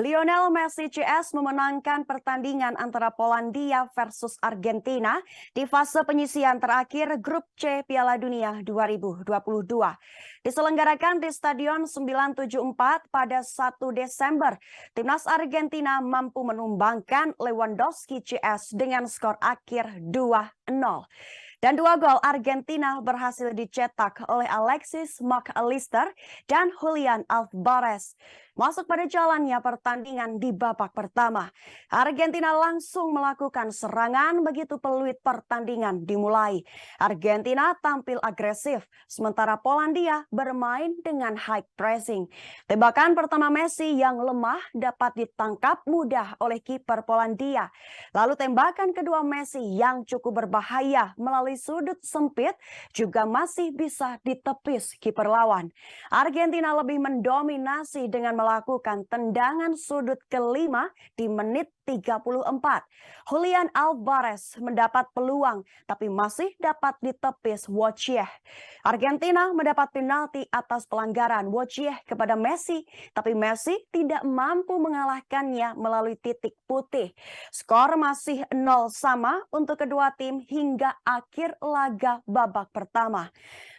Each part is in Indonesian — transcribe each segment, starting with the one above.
Lionel Messi CS memenangkan pertandingan antara Polandia versus Argentina di fase penyisihan terakhir Grup C Piala Dunia 2022. Diselenggarakan di Stadion 974 pada 1 Desember, timnas Argentina mampu menumbangkan Lewandowski CS dengan skor akhir 2-0. Dan dua gol Argentina berhasil dicetak oleh Alexis Mac Allister dan Julian Alvarez. Masuk pada jalannya pertandingan di babak pertama. Argentina langsung melakukan serangan begitu peluit pertandingan dimulai. Argentina tampil agresif, sementara Polandia bermain dengan high pressing. Tembakan pertama Messi yang lemah dapat ditangkap mudah oleh kiper Polandia. Lalu tembakan kedua Messi yang cukup berbahaya melalui sudut sempit juga masih bisa ditepis kiper lawan. Argentina lebih mendominasi dengan melakukan tendangan sudut kelima di menit 34. Julian Alvarez mendapat peluang tapi masih dapat ditepis Wojciech. Argentina mendapat penalti atas pelanggaran Wojciech kepada Messi, tapi Messi tidak mampu mengalahkannya melalui titik putih. Skor masih 0 sama untuk kedua tim hingga akhir laga babak pertama.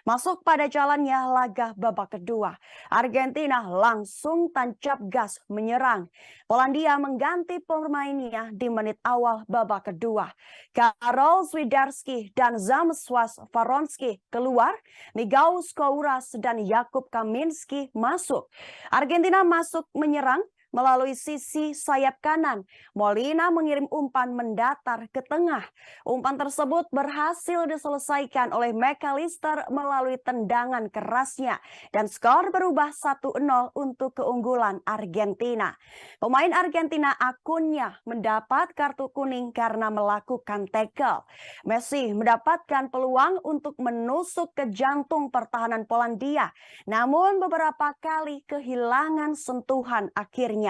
Masuk pada jalannya laga babak kedua. Argentina langsung tancap gas menyerang. Polandia mengganti pemainnya di menit awal babak kedua. Karol Swiderski dan Zamswas Faronski keluar. Migał Skouras dan Jakub Kaminski masuk. Argentina masuk menyerang melalui sisi sayap kanan. Molina mengirim umpan mendatar ke tengah. Umpan tersebut berhasil diselesaikan oleh Mac Allister melalui tendangan kerasnya. Dan skor berubah 1-0 untuk keunggulan Argentina. Pemain Argentina akunnya mendapat kartu kuning karena melakukan tackle. Messi mendapatkan peluang untuk menusuk ke jantung pertahanan Polandia. Namun beberapa kali kehilangan sentuhan akhirnya.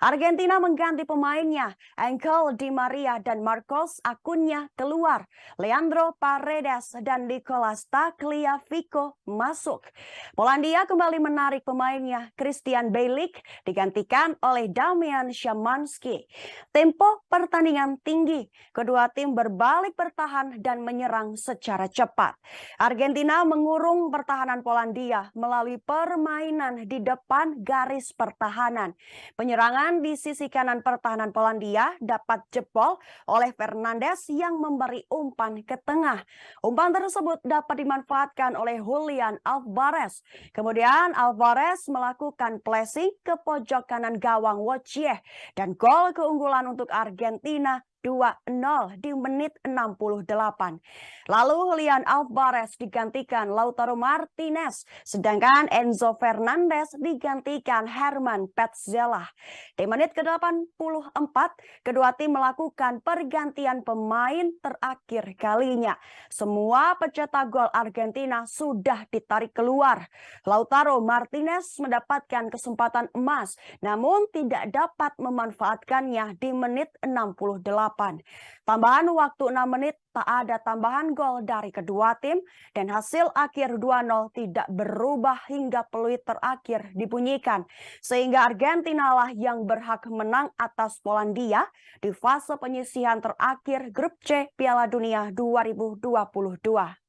Argentina mengganti pemainnya. Angel Di Maria dan Marcos Acuña keluar. Leandro Paredes dan Nicolas Tagliafico masuk. Polandia kembali menarik pemainnya. Christian Bielik digantikan oleh Damian Szymanski. Tempo pertandingan tinggi. Kedua tim berbalik bertahan dan menyerang secara cepat. Argentina mengurung pertahanan Polandia melalui permainan di depan garis pertahanan. Penyerangan di sisi kanan pertahanan Polandia dapat jebol oleh Fernandes yang memberi umpan ke tengah. Umpan tersebut dapat dimanfaatkan oleh Julian Alvarez. Kemudian Alvarez melakukan pressing ke pojok kanan gawang Wojciech dan gol keunggulan untuk Argentina 2-0 di menit 68. Lalu Julian Alvarez digantikan Lautaro Martinez, sedangkan Enzo Fernandez digantikan Herman Petzela. Di menit ke-84, kedua tim melakukan pergantian pemain terakhir kalinya. Semua pencetak gol Argentina sudah ditarik keluar. Lautaro Martinez mendapatkan kesempatan emas, namun tidak dapat memanfaatkannya di menit 68. Tambahan waktu 6 menit tak ada tambahan gol dari kedua tim dan hasil akhir 2-0 tidak berubah hingga peluit terakhir dibunyikan. Sehingga Argentina lah yang berhak menang atas Polandia di fase penyisihan terakhir Grup C Piala Dunia 2022.